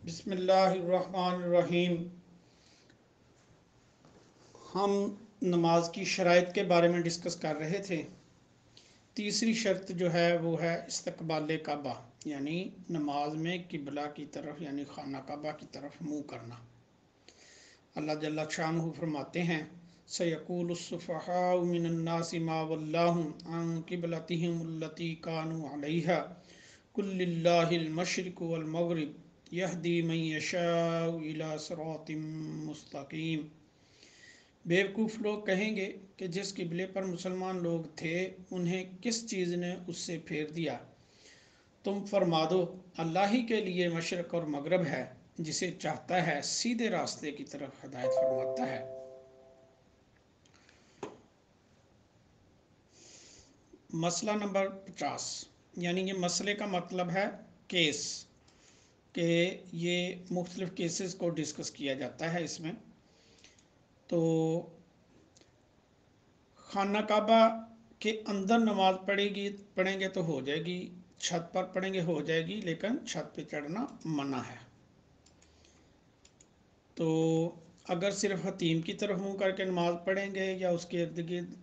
बिस्मिल्लाहिर्रहमानिर्रहीम। हम नमाज की शराइत के बारे में डिस्कस कर रहे थे। तीसरी शर्त जो है वो है इस्तकबाल काबा, यानी नमाज में किबला की तरफ यानी खाना काबा की तरफ मुँह करना। अल्लाह जल्ला शानहू फरमाते हैं, सयक़ूलुस्सुफ़हाउ मिनन्नासि मा वल्लाहुम अन क़िबलतिहिम अल्लती कानू अलैहा कुल लिल्लाहिल मशरिक़ु वल मग़रिब यहदी मन यशाउ इला सिरातिम मुस्तक़ीम। बेवकूफ़ लोग कहेंगे कि जिस किबले पर मुसलमान लोग थे उन्हें किस चीज़ ने उससे फेर दिया। तुम फरमा दो, अल्लाह ही के लिए मशरक़ और मगरब है, जिसे चाहता है सीधे रास्ते की तरफ हिदायत फरमाता है। मसला नंबर 50, यानी ये मसले का मतलब है केस के ये मुख्तलिफ़ केसेस को डिस्कस किया जाता है इसमें। तो खाना काबा के अंदर नमाज पढ़ेंगे तो हो जाएगी, छत पर पढ़ेंगे हो जाएगी, लेकिन छत पे चढ़ना मना है। तो अगर सिर्फ हतीम की तरफ मुँह करके नमाज पढ़ेंगे या उसके इर्द गिर्द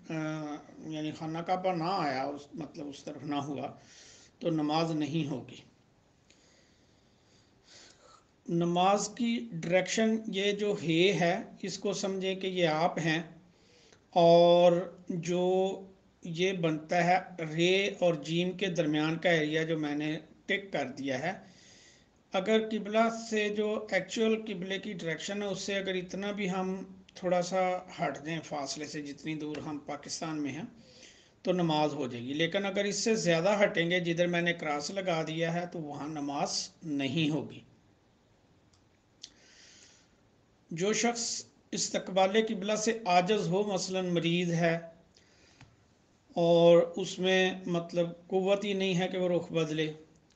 यानी खाना काबा ना आया, उस मतलब उस तरफ ना हुआ, तो नमाज नहीं होगी। नमाज की डायरेक्शन ये जो है इसको समझें कि ये आप हैं, और जो ये बनता है रे और जीम के दरमियान का एरिया जो मैंने टिक कर दिया है, अगर किबला से जो एक्चुअल किबले की डायरेक्शन है उससे अगर इतना भी हम थोड़ा सा हट दें फासले से, जितनी दूर हम पाकिस्तान में हैं, तो नमाज हो जाएगी। लेकिन अगर इससे ज़्यादा हटेंगे, जिधर मैंने क्रॉस लगा दिया है, तो वहाँ नमाज नहीं होगी। जो शख्स इस्तकबाल किबला से आजज़ हो, मसलन मरीज़ है और उसमें मतलब कुव्वत ही नहीं है कि वो रुख बदले,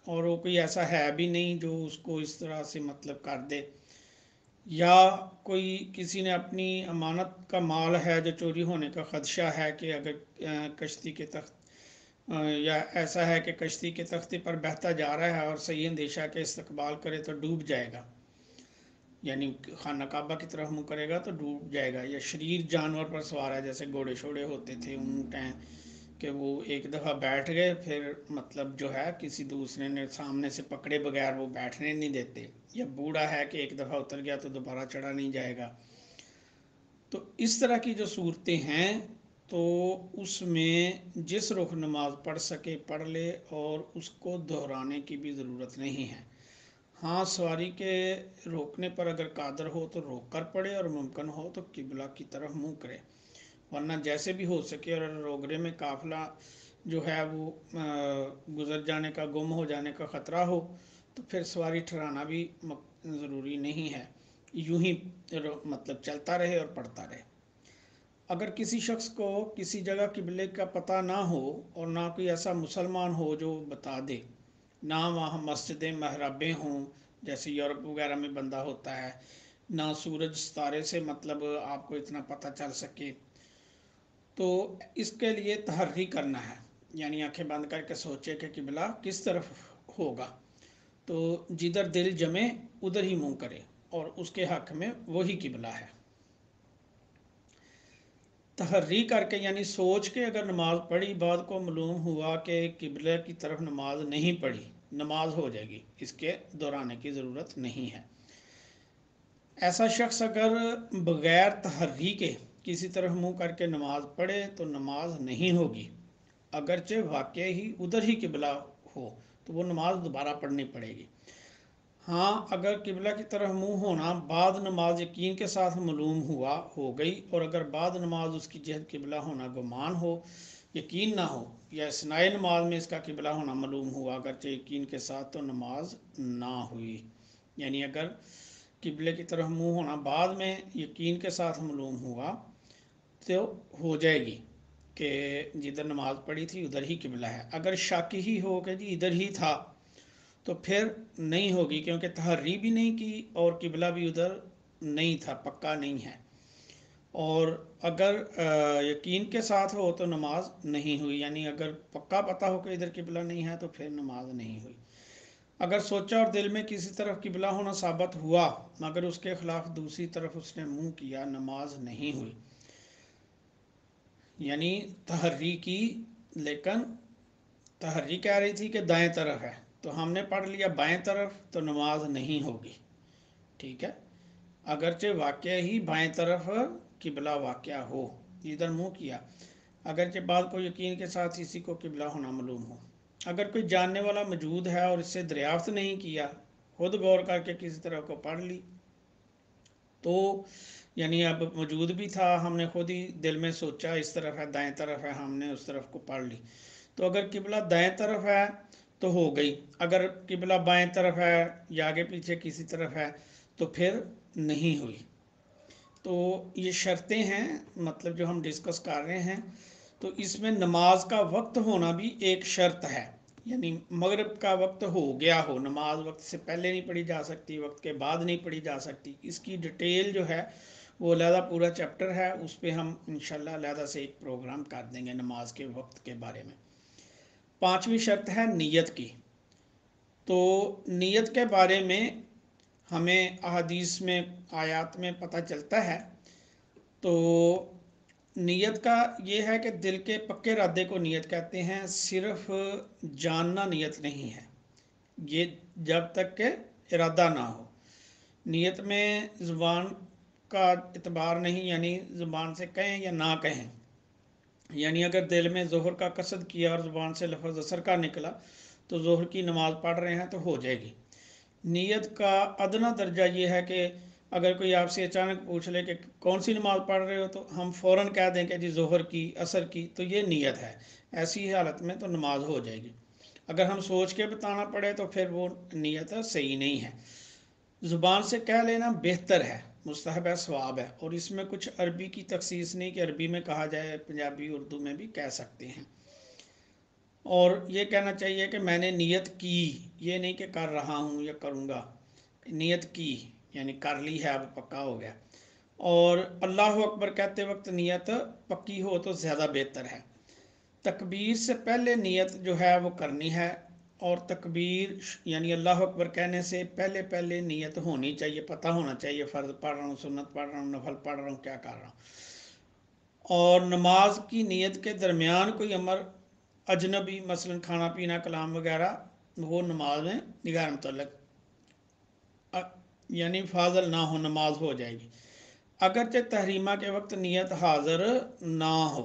और वो कोई ऐसा है भी नहीं जो उसको इस तरह से मतलब कर दे, या कोई किसी ने अपनी अमानत का माल है जो चोरी होने का ख़दशा है कि अगर कश्ती के तख्त या ऐसा है कि कश्ती के तख्ते पर बहता जा रहा है और सही अंदेशा के इस्तकबाल करे तो डूब जाएगा, यानी खाना काबा की तरफ मुँह करेगा तो डूब जाएगा। या शरीर जानवर पर सवार है, जैसे घोड़े शोड़े होते थे ऊँट हैं, कि वो एक दफ़ा बैठ गए फिर मतलब जो है किसी दूसरे ने सामने से पकड़े बगैर वो बैठने नहीं देते। या बूढ़ा है कि एक दफ़ा उतर गया तो दोबारा चढ़ा नहीं जाएगा। तो इस तरह की जो सूरतें हैं, तो उसमें जिस रुख नमाज पढ़ सके पढ़ ले, और उसको दोहराने की भी ज़रूरत नहीं है। हाँ, सवारी के रोकने पर अगर कादर हो तो रोक कर पड़े, और मुमकिन हो तो किबला की तरफ मुँह करे, वरना जैसे भी हो सके। और रोगरे में काफ़िला जो है वो गुज़र जाने का, गुम हो जाने का ख़तरा हो, तो फिर सवारी ठहराना भी ज़रूरी नहीं है, यूं ही मतलब चलता रहे और पढ़ता रहे। अगर किसी शख्स को किसी जगह किबले का पता ना हो, और ना कोई ऐसा मुसलमान हो जो बता दे, ना वहाँ मस्जिदें महराबें हों जैसे यूरोप वगैरह में बंदा होता है, ना सूरज सितारे से मतलब आपको इतना पता चल सके, तो इसके लिए तहर्री करना है, यानी आंखें बंद करके सोचे कि किबला किस तरफ होगा, तो जिधर दिल जमे उधर ही मुंह करे, और उसके हक में वही किबला है। तहर्री करके यानी सोच के अगर नमाज पढ़ी, बाद को मालूम हुआ कि किबले की तरफ नमाज नहीं पढ़ी, नमाज हो जाएगी, इसके दोहराने की ज़रूरत नहीं है। ऐसा शख्स अगर बग़ैर तहर्री के किसी तरफ मुंह करके नमाज पढ़े तो नमाज नहीं होगी, अगरचे वाकई ही उधर ही किबला हो, तो वो नमाज दोबारा पढ़नी पड़ेगी। हाँ, अगर किबला की तरफ मुंह होना बाद नमाज यकीन के साथ मालूम हुआ हो गई, और अगर बाद नमाज उसकी जहद किबला होना गुमान हो, यकीन ना हो, या इसनाए नमाज में इसका किबला होना मालूम हुआ अगरचे यकीन के साथ, तो नमाज ना हुई। यानी अगर किबले की तरफ मुंह होना बाद में यकीन के साथ मालूम हुआ तो हो जाएगी कि जिधर नमाज पढ़ी थी उधर ही किबला है। अगर शक ही हो कि जी इधर ही था, तो फिर नहीं होगी, क्योंकि तहर्री भी नहीं की और किबला भी उधर नहीं था, पक्का नहीं है। और अगर यकीन के साथ हो तो नमाज नहीं हुई, यानी अगर पक्का पता हो कि इधर किबला नहीं है तो फिर नमाज नहीं हुई। अगर सोचा और दिल में किसी तरफ किबला होना साबित हुआ मगर उसके खिलाफ दूसरी तरफ उसने मुंह किया, नमाज नहीं हुई। यानी तहर्री की, लेकिन तहर्री कह रही थी कि दाएं तरफ है, तो हमने पढ़ लिया बाएं तरफ, तो नमाज नहीं होगी। ठीक है, अगरचे वाक़या ही बाएं तरफ किबला वाक़या हो, इधर मुंह किया, अगरचे बात को यकीन के साथ इसी को किबला होना मालूम हो। अगर कोई जानने वाला मौजूद है और इससे दरियाफ्त नहीं किया, खुद गौर करके किसी तरह को पढ़ ली, तो यानी अब मौजूद भी था, हमने खुद ही दिल में सोचा इस तरफ है, दाएं तरफ है, हमने उस तरफ को पढ़ ली, तो अगर किबला दाएं तरफ है तो हो गई। अगर किबला बाएं तरफ है या आगे पीछे किसी तरफ है तो फिर नहीं हुई। तो ये शर्तें हैं, मतलब जो हम डिस्कस कर रहे हैं। तो इसमें नमाज का वक्त होना भी एक शर्त है, यानी मगरिब का वक्त हो गया हो, नमाज वक्त से पहले नहीं पढ़ी जा सकती, वक्त के बाद नहीं पढ़ी जा सकती। इसकी डिटेल जो है वो अलहदा पूरा चैप्टर है, उस पर हम इंशाल्लाह अलहदा से एक प्रोग्राम कर देंगे नमाज के वक्त के बारे में। पांचवी शर्त है नीयत की। तो नीयत के बारे में हमें अहादीस में, आयात में पता चलता है। तो नीयत का ये है कि दिल के पक्के इरादे को नीयत कहते हैं, सिर्फ जानना नीयत नहीं है, ये जब तक के इरादा ना हो। नीयत में ज़ुबान का इतबार नहीं, यानी ज़ुबान से कहें या ना कहें, यानी अगर दिल में ज़ोहर का कसद किया और ज़ुबान से लफ्ज़ असर का निकला तो ज़ोहर की नमाज़ पढ़ रहे हैं तो हो जाएगी। नीयत का अदना दर्जा ये है कि अगर कोई आपसे अचानक पूछ ले कि कौन सी नमाज़ पढ़ रहे हो, तो हम फ़ौरन कह दें कि जी ज़ोहर की, असर की, तो ये नीयत है। ऐसी हालत में तो नमाज हो जाएगी। अगर हम सोच के बताना पड़े तो फिर वो नीयत सही नहीं है। ज़ुबान से कह लेना बेहतर है, मुस्तहब है, सवाब है, और इसमें कुछ अरबी की तखसीस नहीं कि अरबी में कहा जाए, पंजाबी उर्दू में भी कह सकते हैं। और ये कहना चाहिए कि मैंने नियत की, ये नहीं कि कर रहा हूँ या करूँगा, नियत की यानी कर ली है, अब पक्का हो गया। और अल्लाह अकबर कहते वक्त नियत पक्की हो तो ज़्यादा बेहतर है। तकबीर से पहले नियत जो है वो करनी है, और तकबीर यानी अल्लाह अकबर कहने से पहले पहले नियत होनी चाहिए, पता होना चाहिए फ़र्ज़ पढ़ रहा हूँ, सुन्नत पढ़ रहा हूँ, नफल पढ़ रहा हूँ, क्या कर रहा हूँ। और नमाज की नियत के दरमियान कोई अमर अजनबी, मसलन खाना पीना, कलाम वगैरह, वो नमाज में निगाह मुतल्लक यानी फाजल ना हो, नमाज हो जाएगी। अगरचे तहरीमा के वक्त नियत हाजिर ना हो।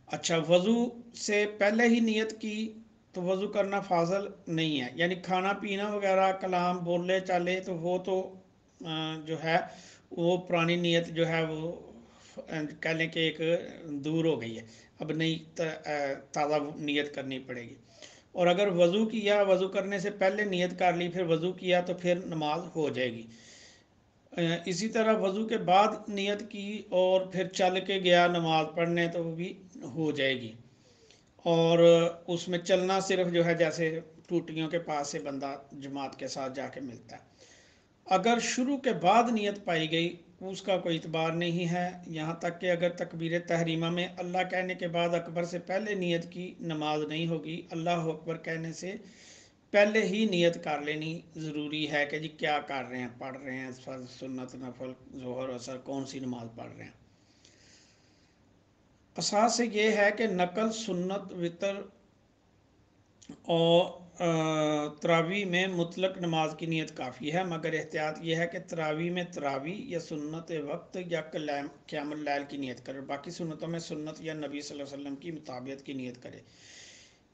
अच्छा, वज़ू से पहले ही नियत की तो वज़ू करना फाजल नहीं है, यानी खाना पीना वगैरह, कलाम बोले चाले, तो वो तो जो है वो पुरानी नियत जो है वो कह लें कि एक दूर हो गई है, अब नई ताज़ा नियत करनी पड़ेगी। और अगर वज़ू किया, वज़ू करने से पहले नियत कर ली, फिर वज़ू किया तो फिर नमाज हो जाएगी। इसी तरह वज़ू के बाद नियत की और फिर चल के गया नमाज पढ़ने तो वो भी हो जाएगी। और उसमें चलना सिर्फ जो है जैसे टूटियों के पास से बंदा जमात के साथ जाके मिलता है। अगर शुरू के बाद नियत पाई गई उसका कोई इतबार नहीं है, यहाँ तक कि अगर तकबीर तहरीमा में अल्लाह कहने के बाद अकबर से पहले नियत की, नमाज नहीं होगी। अल्लाह अकबर कहने से पहले ही नियत कर लेनी ज़रूरी है कि जी क्या कर रहे हैं, पढ़ रहे हैं फर्ज, सुन्नत, नफल, जोहर, असर, कौन सी नमाज पढ़ रहे हैं। असास से ये है कि नकल, सुन्नत, वितर और तरावी में मुतलक नमाज की नियत काफ़ी है, मगर एहतियात यह है कि तरावी में तरावी या सुन्नत वक्त या क़यामुल लैल की नियत करे, बाकी सुन्नतों में सुन्नत या नबी सल्लल्लाहु अलैहि वसल्लम की मुताबियत की नियत करे।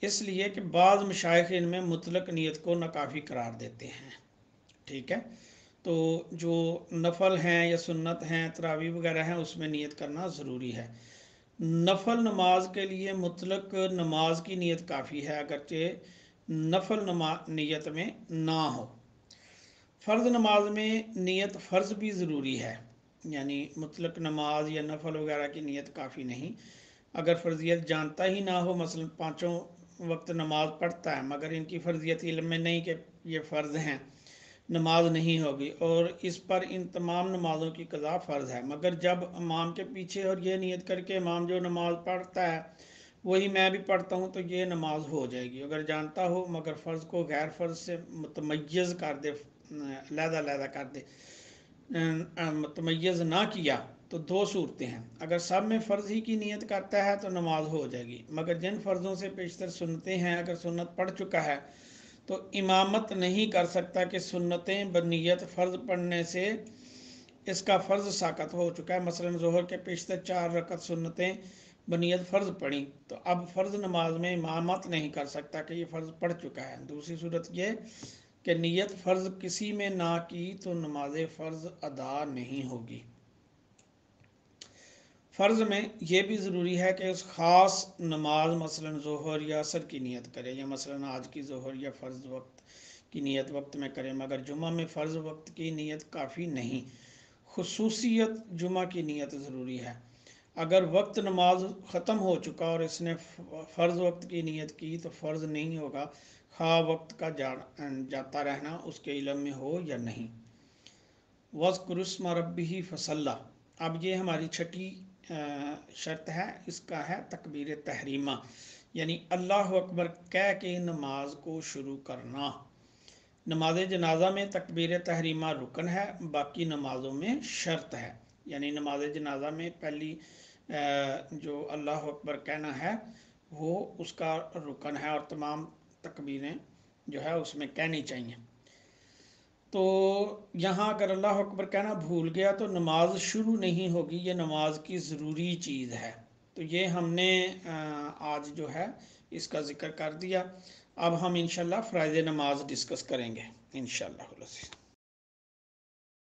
इसलिए कि बाज़ मशाइख इनमें मुतलक नियत को नाकाफ़ी करार देते हैं। ठीक है, तो जो नफल हैं या सुन्नत हैं, तरावी वगैरह हैं, उसमें नियत करना ज़रूरी है। नफल नमाज के लिए मुतलक नमाज की नियत काफ़ी है, अगरचे नफल नियत में ना हो। फ़र्ज़ नमाज में नियत फ़र्ज़ भी ज़रूरी है, यानी मुतलक नमाज या नफल वगैरह की नियत काफ़ी नहीं। अगर फ़र्जियत जानता ही ना हो, मसलन पाँचों वक्त नमाज पढ़ता है मगर इनकी फ़र्जियत इल्म में नहीं कि ये फ़र्ज़ हैं, नमाज नहीं होगी, और इस पर इन तमाम नमाज़ों की क़ज़ा फ़र्ज़ है। मगर जब इमाम के पीछे और ये नियत करके इमाम जो नमाज पढ़ता है वही मैं भी पढ़ता हूँ तो ये नमाज हो जाएगी। अगर जानता हो मगर फ़र्ज़ को गैर फ़र्ज़ से मुतमय्यज़ कर दे, अलहदा कर दे, मुतमय्यज़ ना किया तो दो सूरतें हैं। अगर सब में फ़र्ज़ ही की नीयत करता है तो नमाज हो जाएगी, मगर जिन फ़र्ज़ों से पेशतर सुन्नतें हैं, अगर सुन्नत पढ़ चुका है तो इमामत नहीं कर सकता कि सुन्नतें बनियत फ़र्ज़ पढ़ने से इसका फ़र्ज़ साक़त हो चुका है। मसलन ज़ोहर के पेशतर 4 रकत सुन्नतें बनियत फ़र्ज़ पढ़ी तो अब फ़र्ज़ नमाज में इमामत नहीं कर सकता कि ये फ़र्ज़ पढ़ चुका है। दूसरी सूरत ये कि नीयत फ़र्ज़ किसी में ना की तो नमाज फ़र्ज़ अदा नहीं होगी। फ़र्ज़ में ये भी ज़रूरी है कि उस ख़ास नमाज मसलन ज़ोहर या असर की नीयत करे, या मसलन आज की ज़ोहर या फ़र्ज़ वक्त की नीयत वक्त में करे, मगर जुमा में फ़र्ज़ वक्त की नीयत काफ़ी नहीं, खुसूसियत जुमा की नीयत ज़रूरी है। अगर वक्त नमाज ख़त्म हो चुका और इसने फ़र्ज़ वक्त की नीयत की तो फ़र्ज़ नहीं होगा, खा वक्त का जाता रहना उसके इल्म में हो या नहीं। वज़्कुरुस्म रब्बिही फसल्ला, अब ये हमारी छठी शर्त है, इसका है तकबीर तहरीमा, यानी अल्लाह अकबर कह के नमाज को शुरू करना। नमाज जनाजा में तकबीर तहरीमा रुकन है, बाकी नमाज़ों में शर्त है। यानी नमाज जनाजा में पहली जो अल्लाह अकबर कहना है वो उसका रुकन है, और तमाम तकबीरें जो है उसमें कहनी चाहिए। तो यहाँ अगर अल्लाह अकबर कहना भूल गया तो नमाज शुरू नहीं होगी, ये नमाज की ज़रूरी चीज़ है। तो ये हमने आज जो है इसका ज़िक्र कर दिया। अब हम इंशाल्लाह फ़राइज़ नमाज डिस्कस करेंगे इंशाल्लाह।